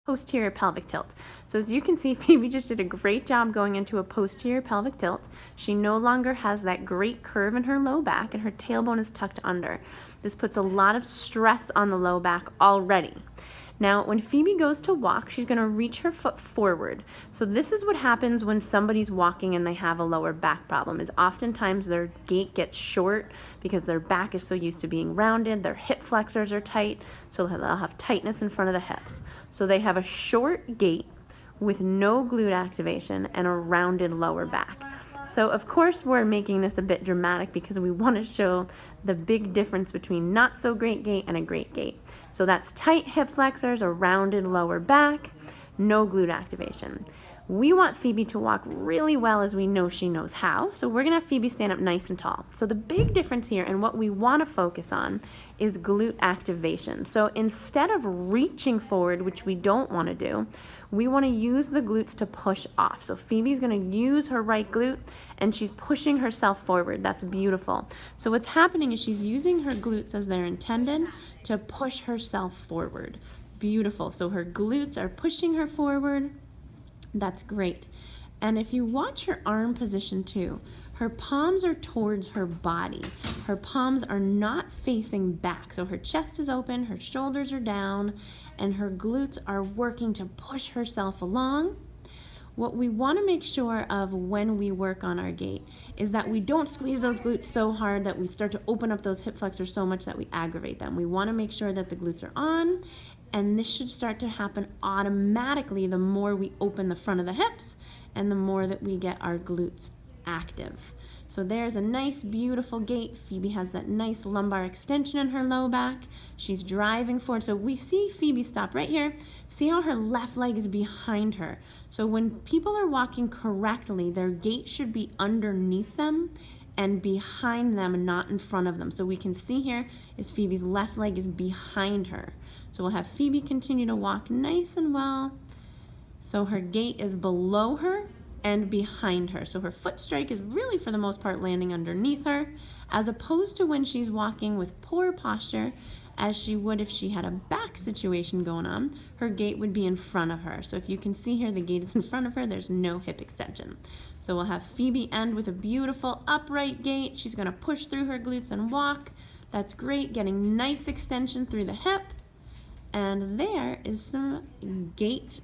posterior pelvic tilt. So as you can see, Phoebe just did a great job going into a posterior pelvic tilt. She no longer has that great curve in her low back, and her tailbone is tucked under. This puts a lot of stress on the low back already. Now, when Phoebe goes to walk, she's going to reach her foot forward. So this is what happens when somebody's walking and they have a lower back problem, is oftentimes their gait gets short because their back is so used to being rounded, their hip flexors are tight, so they'll have tightness in front of the hips. So they have a short gait with no glute activation and a rounded lower back. So of course we're making this a bit dramatic because we want to show the big difference between not so great gait and a great gait. So that's tight hip flexors, a rounded lower back, no glute activation. We want Phoebe to walk really well, as we know she knows how. So we're going to have Phoebe stand up nice and tall. So the big difference here, and what we want to focus on, is glute activation. So instead of reaching forward, which we don't want to do, we want to use the glutes to push off. So Phoebe's going to use her right glute and she's pushing herself forward. That's beautiful. So what's happening is she's using her glutes as they're intended to push herself forward. Beautiful. So her glutes are pushing her forward. That's great. And if you watch her arm position too, her palms are towards her body. Her palms are not facing back. So her chest is open, her shoulders are down, and her glutes are working to push herself along. What we want to make sure of when we work on our gait is that we don't squeeze those glutes so hard that we start to open up those hip flexors so much that we aggravate them. We want to make sure that the glutes are on, and this should start to happen automatically the more we open the front of the hips and the more that we get our glutes active. So there's a nice, beautiful gait. Phoebe has that nice lumbar extension in her low back. She's driving forward. So we see Phoebe stop right here. See how her left leg is behind her. So when people are walking correctly, their gait should be underneath them and behind them, not in front of them. So we can see here is Phoebe's left leg is behind her. So we'll have Phoebe continue to walk nice and well. So her gait is below her and behind her. So her foot strike is really, for the most part, landing underneath her, as opposed to when she's walking with poor posture, as she would if she had a back situation going on. Her gait would be in front of her. So if you can see here, the gait is in front of her. There's no hip extension. So we'll have Phoebe end with a beautiful upright gait. She's going to push through her glutes and walk. That's great, getting nice extension through the hip. And there is some gait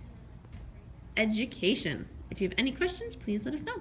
education. If you have any questions, please let us know.